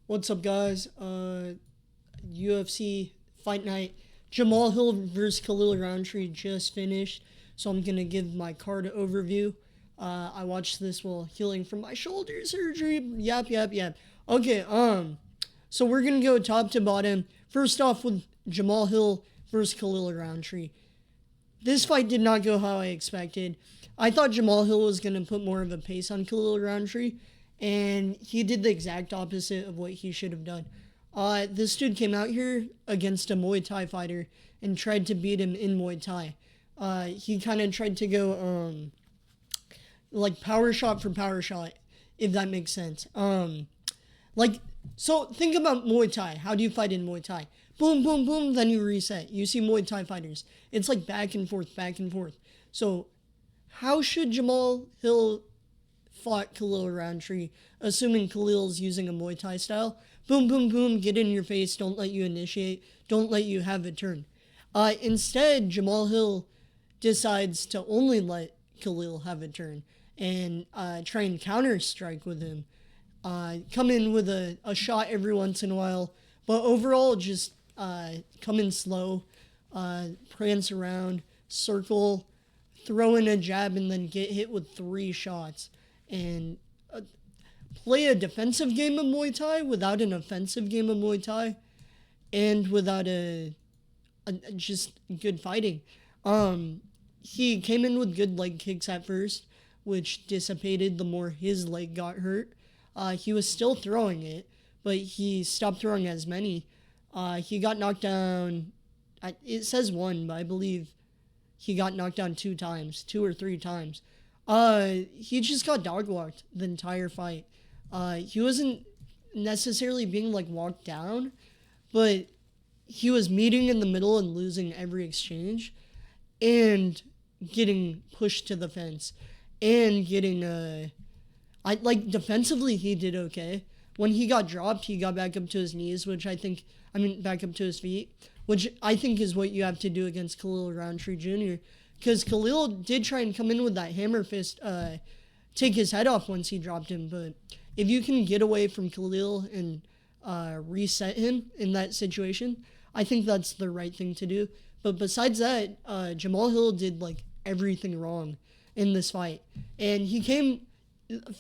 What's up, guys? UFC Fight Night. Jamal Hill versus Khalil Roundtree just finished, so I'm gonna give my card overview. I watched this while healing from my shoulder surgery. Yap. Okay, so we're gonna go top to bottom. First off with Jamal Hill versus Khalil Roundtree. This fight did not go how I expected. I thought Jamal Hill was going to put more of a pace on Khalil Roundtree, and he did the exact opposite of what he should have done. This dude came out here against a Muay Thai fighter and tried to beat him in Muay Thai. He kind of tried to go like power shot for power shot, if that makes sense. So think about Muay Thai. How do you fight in Muay Thai? Boom, boom, boom, then you reset. You see Muay Thai fighters. It's like back and forth, back and forth. So how should Jamal Hill fought Khalil Roundtree, assuming Khalil's using a Muay Thai style? Boom, boom, boom, get in your face, don't let you initiate, don't let you have a turn. Instead, Jamal Hill decides to only let Khalil have a turn and try and counter strike with him. Come in with a shot every once in a while, but overall just come in slow, prance around, circle, throw in a jab, and then get hit with 3 shots. And play a defensive game of Muay Thai without an offensive game of Muay Thai, and without a just good fighting. He came in with good leg kicks at first, which dissipated the more his leg got hurt. He was still throwing it, but he stopped throwing as many. He got knocked down, it says 1, but I believe he got knocked down 2 times, 2 or 3 times. He just got dog walked the entire fight. He wasn't necessarily being like walked down, but he was meeting in the middle and losing every exchange, and getting pushed to the fence, and getting defensively he did okay. When he got dropped, he got back up to his knees, back up to his feet, which I think is what you have to do against Khalil Roundtree Jr. Because Khalil did try and come in with that hammer fist, take his head off once he dropped him. But if you can get away from Khalil and reset him in that situation, I think that's the right thing to do. But besides that, Jamal Hill did like everything wrong in this fight, and he came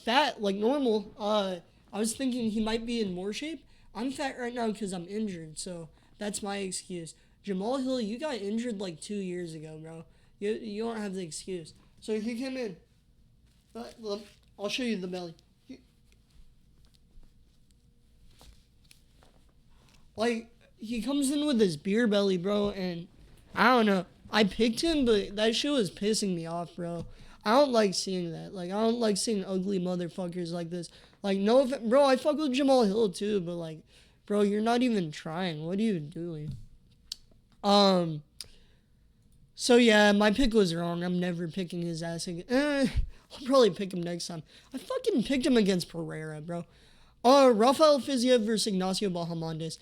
fat like normal. I was thinking he might be in more shape. I'm fat right now because I'm injured, so that's my excuse. Jamal Hill, you got injured like 2 years ago, bro. You don't have the excuse. So he came in. I'll show you the belly. He comes in with his beer belly, bro, and I don't know. I picked him, but that shit was pissing me off, bro. I don't like seeing that. Like, I don't like seeing ugly motherfuckers like this. Like, no, bro, I fuck with Jamal Hill too, but like, bro, you're not even trying. What are you doing? So yeah, my pick was wrong. I'm never picking his ass again. I'll probably pick him next time. I fucking picked him against Pereira, bro. Rafael Fiziev versus Ignacio Bahamondes.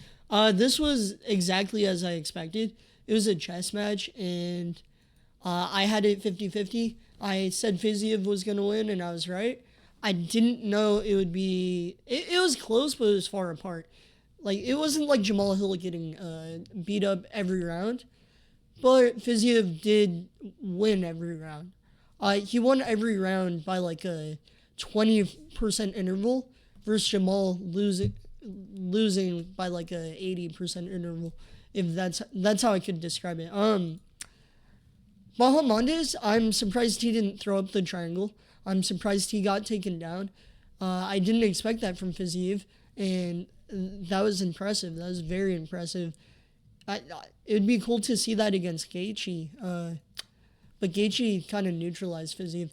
This was exactly as I expected. It was a chess match, and I had it 50-50. I said Fiziev was going to win, and I was right. I didn't know it would be... It was close, but it was far apart. Like, it wasn't like Jamal Hill getting beat up every round, but Fiziev did win every round. He won every round by like a 20% interval versus Jamal losing by like a 80% interval, if that's how I could describe it. Bahamondes, I'm surprised he didn't throw up the triangle. I'm surprised he got taken down. I didn't expect that from Fiziev, and that was impressive. That was very impressive. It would be cool to see that against Gaethje, but Gaethje kind of neutralized Fiziev.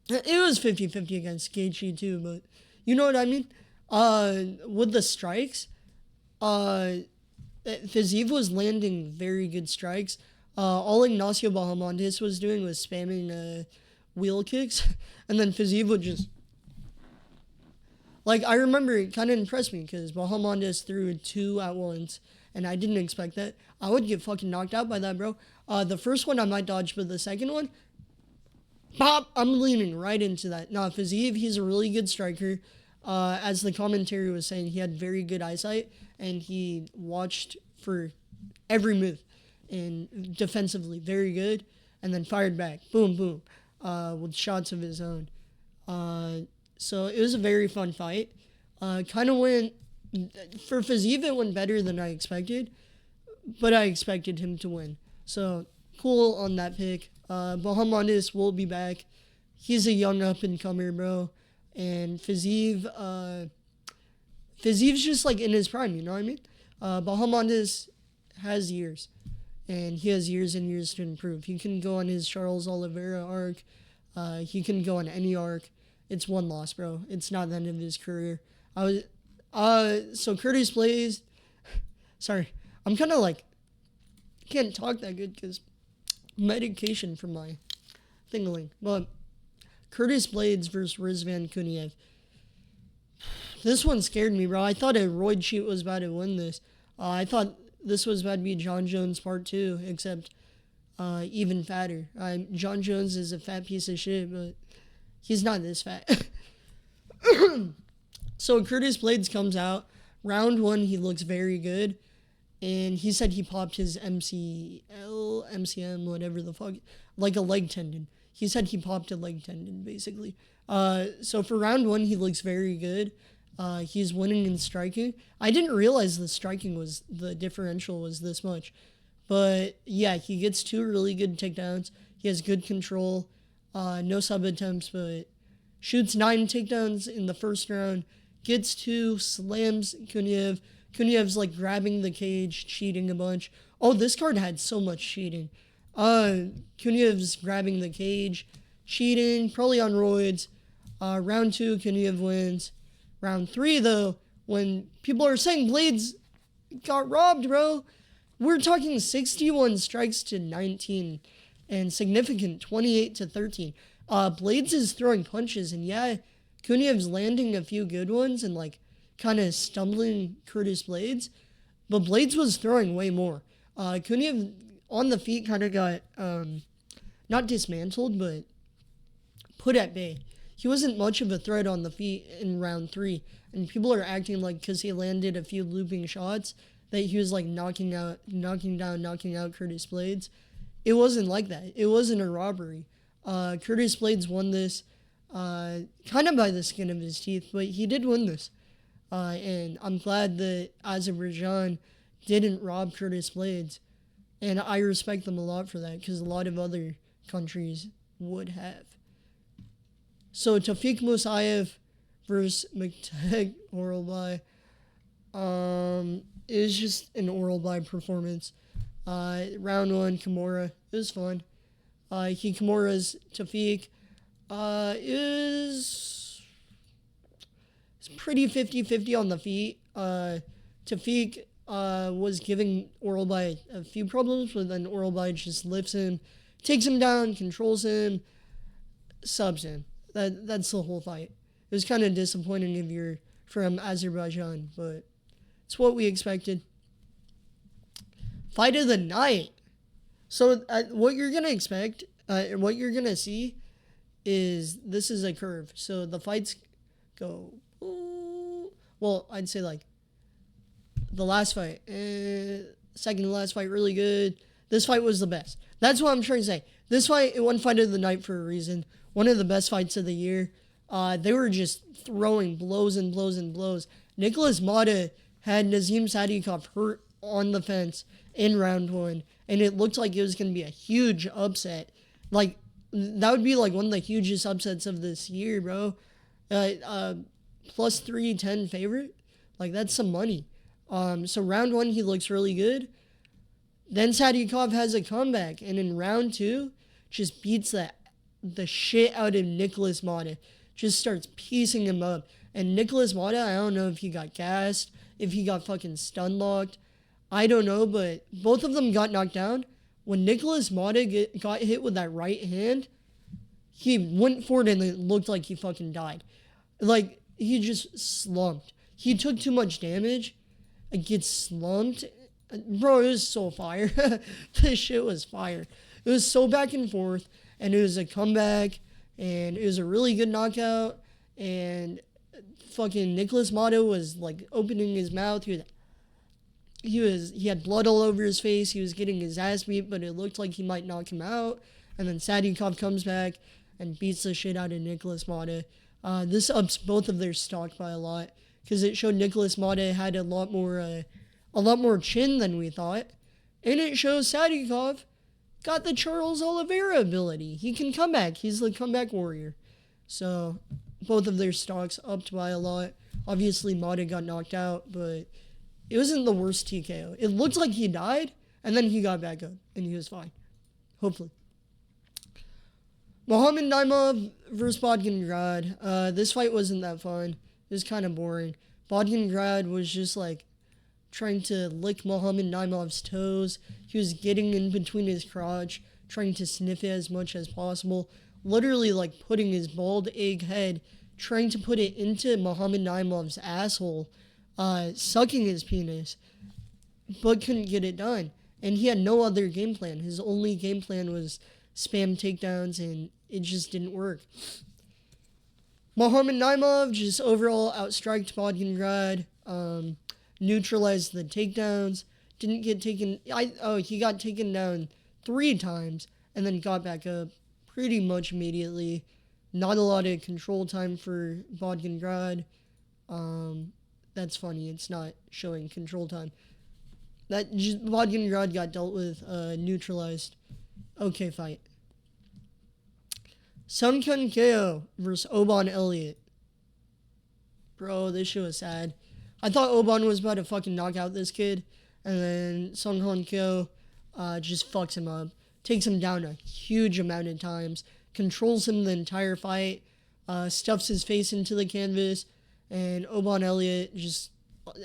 It was 50-50 against Gaethje too, but you know what I mean? With the strikes, Fiziev was landing very good strikes. All Ignacio Bahamondes was doing was spamming wheel kicks, and then Fiziev would just... Like, I remember it kind of impressed me because Bahamondes threw 2 at once, and I didn't expect that. I would get fucking knocked out by that, bro. The first one I might dodge, but the second one, pop, I'm leaning right into that. Nah, Fiziev, he's a really good striker. as the commentary was saying, he had very good eyesight, and he watched for every move, and defensively very good, and then fired back, boom, boom, with shots of his own. So it was a very fun fight. Kind of went, for Fiziev, it went better than I expected, but I expected him to win. So cool on that pick. Bahamondes will be back. He's a young up-and-comer, bro. And Fiziev, Fiziev's just like in his prime, you know what I mean? Bahamondes has years, and he has years and years to improve. He can go on his Charles Oliveira arc. He can go on any arc. It's one loss, bro. It's not the end of his career. So Curtis Blades, sorry, I'm kind of like, can't talk that good because medication for my thingling. But Curtis Blades versus Rizvan Kuniev. This one scared me, bro. I thought a roid cheat was about to win this. I thought this was about to be John Jones Part 2, except even fatter. John Jones is a fat piece of shit, but he's not this fat. So Curtis Blades comes out. Round 1, he looks very good. And he said he popped his MCM, whatever the fuck, like a leg tendon. He said he popped a leg tendon, basically. So for round 1, he looks very good. He's winning in striking. I didn't realize the differential was this much. But yeah, he gets 2 really good takedowns. He has good control. No sub attempts, but shoots 9 takedowns in the first round. Gets 2, slams Kuniev. Kuniev's like grabbing the cage, cheating a bunch. Oh, this card had so much cheating. Kuniev's grabbing the cage, cheating, probably on roids. Round 2, Kuniev wins. Round 3, though, when people are saying Blades got robbed, bro, we're talking 61 strikes to 19 and significant 28 to 13. Blades is throwing punches, and yeah, Kuniev's landing a few good ones and like kind of stumbling Curtis Blades, but Blades was throwing way more. Kuniev on the feet kind of got not dismantled, but put at bay. He wasn't much of a threat on the feet in round 3, and people are acting like because he landed a few looping shots that he was like knocking out Curtis Blades. It wasn't like that. It wasn't a robbery. Curtis Blades won this kind of by the skin of his teeth, but he did win this. And I'm glad that Azerbaijan didn't rob Curtis Blades. And I respect them a lot for that, because a lot of other countries would have. So Tafiq Musayev versus Mektek Oralbai. It was just an Oralbai performance. Round 1, Kimura. It was fun. Kimura's Tafiq is pretty 50-50 on the feet. Tafiq was giving Oralbai a few problems, but then Oralbai just lifts him, takes him down, controls him, subs him. That's the whole fight. It was kind of disappointing if you're from Azerbaijan, but it's what we expected. Fight of the night. So what you're going to expect, what you're going to see is this is a curve. So the fights go, well, I'd say like the last fight, second to last fight, really good. This fight was the best. That's what I'm trying to say. This fight, it won fight of the night for a reason. One of the best fights of the year. They were just throwing blows and blows and blows. Nicholas Mata had Nazim Sadikov hurt on the fence in round 1, and it looked like it was going to be a huge upset. Like, that would be like one of the hugest upsets of this year, bro. Plus 310 favorite. Like, that's some money. So round 1, he looks really good. Then Sadikov has a comeback, and in round 2, just beats the shit out of Nicholas Mata. Just starts piecing him up. And Nicholas Mata, I don't know if he got gassed, if he got fucking stun locked. I don't know, but both of them got knocked down. When Nicholas Mata got hit with that right hand, he went for it and it looked like he fucking died. Like, he just slumped. He took too much damage and gets slumped. Bro, it was so fire. This shit was fire. It was so back and forth, and it was a comeback, and it was a really good knockout, and fucking Nicholas Motto was like opening his mouth. He had blood all over his face. He was getting his ass beat, but it looked like he might knock him out. And then Sadikov comes back and beats the shit out of Nicholas Motto. This ups both of their stock by a lot because it showed Nicholas Motto had a lot more chin than we thought, and it shows Sadikov got the Charles Oliveira ability. He can come back. He's the comeback warrior. So both of their stocks upped by a lot. Obviously, Mata got knocked out, but it wasn't the worst TKO. It looked like he died, and then he got back up, and he was fine. Hopefully. Muhammad Naimov versus Bodkin. This fight wasn't that fun. It was kind of boring. Bodkin was just like trying to lick Muhammad Naimov's toes. He was getting in between his crotch, trying to sniff it as much as possible. Literally like putting his bald egg head, trying to put it into Muhammad Naimov's asshole, sucking his penis, but couldn't get it done. And he had no other game plan. His only game plan was spam takedowns, and it just didn't work. Muhammad Naimov just overall outstriked Bodkin. Neutralized the takedowns. Didn't get taken. He got taken down 3 times and then got back up pretty much immediately. Not a lot of control time for Bodkin. That's funny. It's not showing control time. Bodkin got dealt with, neutralized. Okay, fight. Sun Kun KO versus Oban Elliott. Bro, this shit was sad. I thought Oban was about to fucking knock out this kid, and then Sun Kun KO just fucks him up. Takes him down a huge amount of times. Controls him the entire fight. Stuffs his face into the canvas. And Oban Elliott just,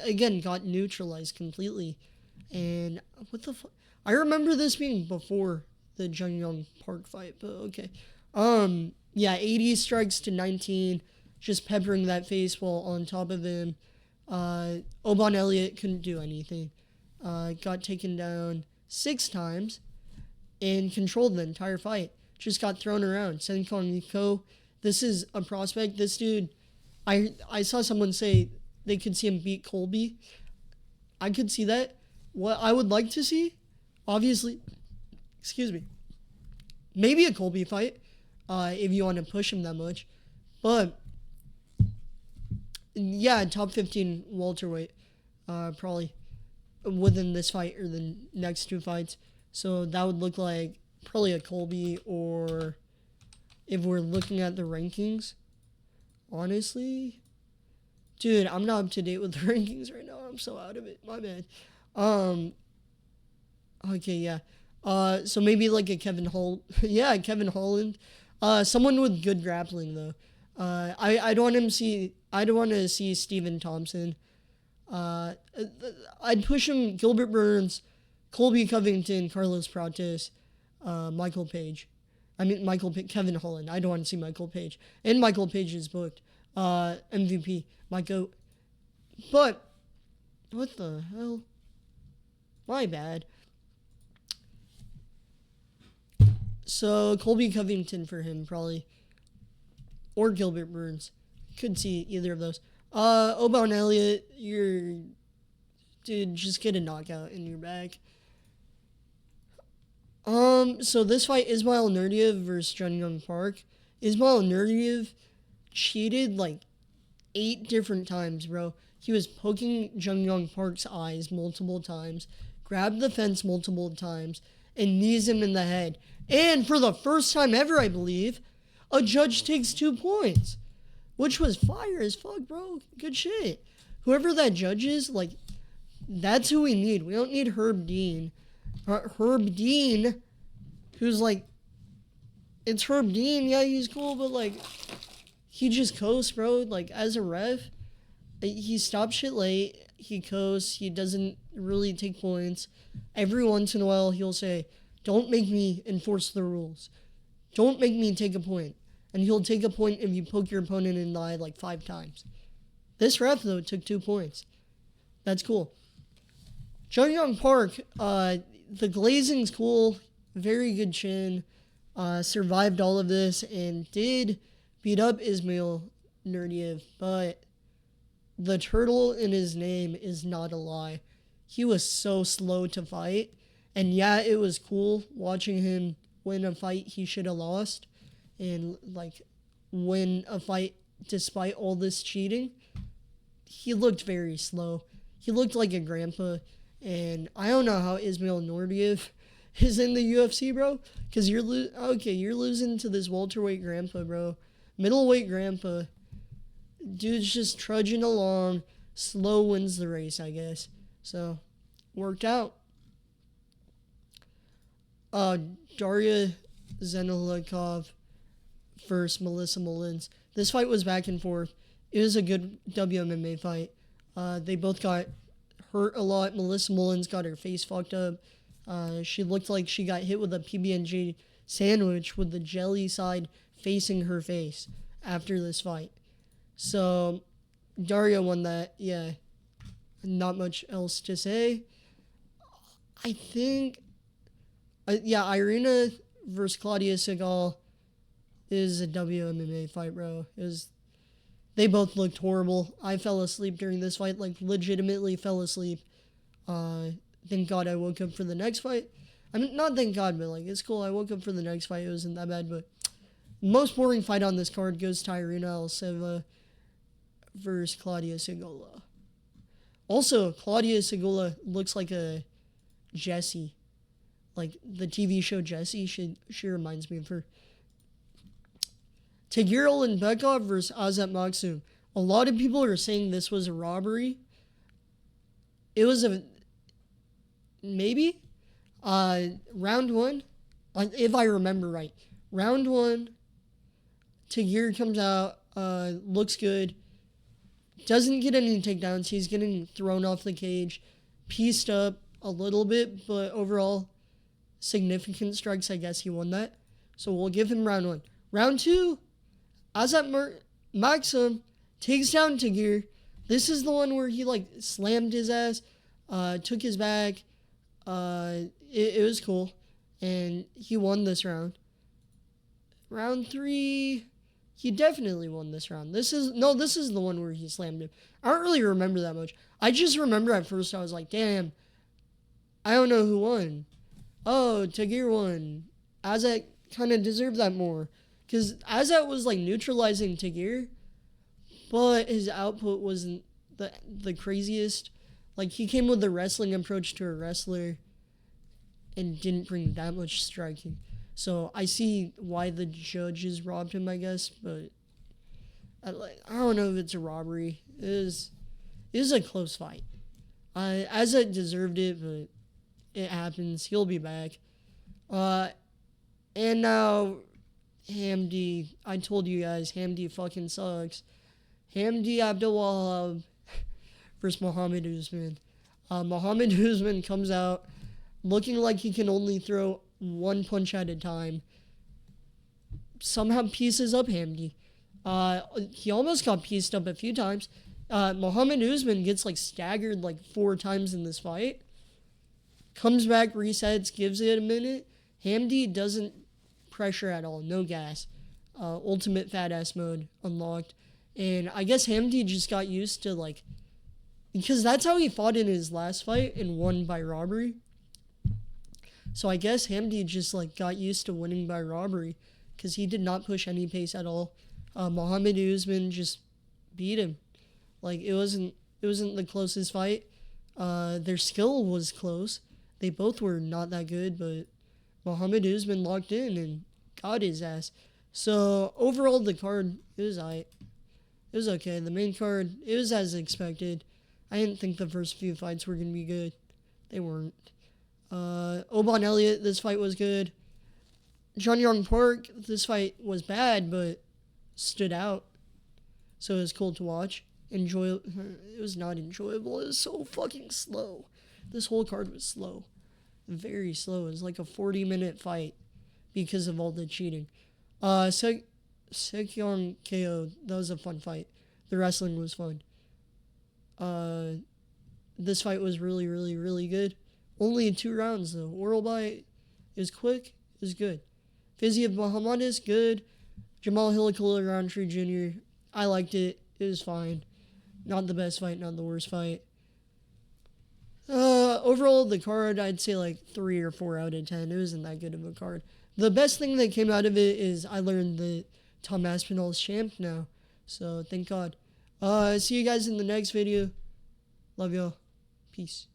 again, got neutralized completely. And what the fuck? I remember this being before the Jung Young Park fight, but okay. 80 strikes to 19, just peppering that face while on top of him. Oban Elliott couldn't do anything. Got taken down 6 times and controlled the entire fight. Just got thrown around. Sen Kong Ko, this is a prospect. This dude, I saw someone say they could see him beat Colby. I could see that. What I would like to see, obviously, maybe a Colby fight, if you want to push him that much. But, yeah, top 15 welterweight, probably within this fight or the next 2 fights. So that would look like probably a Colby, or if we're looking at the rankings, honestly, dude, I'm not up to date with the rankings right now. I'm so out of it. My bad. Okay, yeah. So maybe like a Kevin Holland. Someone with good grappling though. I don't want to see Stephen Thompson. I'd push him Gilbert Burns, Colby Covington, Carlos Prates, Michael Page. Kevin Holland. I don't want to see Michael Page. And Michael Page is booked. MVP, my GOAT. But, what the hell? My bad. So, Colby Covington for him, probably. Or Gilbert Burns. Could see either of those. Oban Elliott, dude, just get a knockout in your back. So this fight, Ismail Nurdiev versus Jun Young Park. Ismail Nurdiev cheated like 8 different times, bro. He was poking Jung Young Park's eyes multiple times, grabbed the fence multiple times, and knees him in the head. And for the first time ever, I believe, a judge takes 2 points, which was fire as fuck, bro. Good shit. Whoever that judge is, like, that's who we need. We don't need Herb Dean. Herb Dean, who's like, it's Herb Dean, yeah, he's cool, but like, he just coasts, bro. Like, as a ref, he stops shit late, he coasts, he doesn't really take points. Every once in a while, he'll say, don't make me enforce the rules. Don't make me take a point. And he'll take a point if you poke your opponent in the eye like 5 times. This ref, though, took 2 points. That's cool. Jung Young Park, the glazing's cool, very good chin, survived all of this, and did beat up Ismail Nurdiev, but the turtle in his name is not a lie. He was so slow to fight. And yeah, it was cool watching him win a fight he should have lost and like win a fight despite all this cheating. He looked very slow. He looked like a grandpa. And I don't know how Ismail Nordiev is in the UFC, bro. Because you're losing to this welterweight grandpa, bro. Middleweight grandpa. Dude's just trudging along. Slow wins the race, I guess. So, worked out. Daria Zenilikov versus Melissa Mullins. This fight was back and forth. It was a good WMMA fight. They both got hurt a lot. Melissa Mullins got her face fucked up. She looked like she got hit with a PB&J sandwich with the jelly side facing her face after this fight. So, Daria won that. Yeah, not much else to say. I think, Irina versus Claudia Segal is a WMMA fight, bro. They both looked horrible. I fell asleep during this fight, like legitimately fell asleep. Thank God I woke up for the next fight. I mean, not thank God, but like it's cool. I woke up for the next fight. It wasn't that bad, but most boring fight on this card goes to Irina Alseva versus Claudia Segula. Also, Claudia Segula looks like a Jessie. Like the TV show Jessie, she reminds me of her. Tagir Ulanbekov versus Azat Maksum. A lot of people are saying this was a robbery. It was maybe round one, if I remember right. Round one, Tagir comes out, looks good, doesn't get any takedowns. He's getting thrown off the cage, pieced up a little bit, but overall, significant strikes. I guess he won that. So we'll give him round one. Round two, Azat Maksum takes down Tagir. This is the one where he like slammed his ass, took his back. It was cool, and he won this round. Round three, he definitely won this round. This is the one where he slammed him. I don't really remember that much. I just remember at first I was like, damn, I don't know who won. Oh, Tagir won. Azat kind of deserved that more. Because Azat was like neutralizing Tagir, but his output wasn't the craziest. Like he came with the wrestling approach to a wrestler and didn't bring that much striking. So I see why the judges robbed him, I guess, but I don't know if it's a robbery. It was a close fight. Azat deserved it, but it happens. He'll be back. And now Hamdi, I told you guys, Hamdi fucking sucks. Hamdi Abdulwahab versus Muhammad Usman. Muhammad Usman comes out looking like he can only throw one punch at a time. Somehow pieces up Hamdi. He almost got pieced up a few times. Muhammad Usman gets like staggered like 4 times in this fight. Comes back, resets, gives it a minute. Hamdi doesn't pressure at all, no gas. Ultimate fat ass mode unlocked. And I guess Hamdi just got used to like, because that's how he fought in his last fight and won by robbery. So I guess Hamdi just like got used to winning by robbery because he did not push any pace at all. Muhammad Usman just beat him. Like it wasn't the closest fight. Their skill was close. They both were not that good, but Muhammad Usman locked in and got his ass. So overall, the card, it was alright. It was okay. The main card, it was as expected. I didn't think the first few fights were gonna be good. They weren't. Oban Elliott, this fight was good. John Young Park, this fight was bad, but stood out. So it was cool to watch. It was not enjoyable. It was so fucking slow. This whole card was slow. Very slow. It was like a 40-minute fight because of all the cheating. Sekyong KO, that was a fun fight. The wrestling was fun. This fight was really, really, really good. Only 2 rounds, though. Oral bite is quick, is good. Fiziev Muhammad is good. Jamal Hill Roundtree Jr., I liked it. It was fine. Not the best fight, not the worst fight. Overall, the card, I'd say like 3 or 4 out of 10. It wasn't that good of a card. The best thing that came out of it is I learned that Tom Aspinall's champ now. So, thank God. See you guys in the next video. Love y'all. Peace.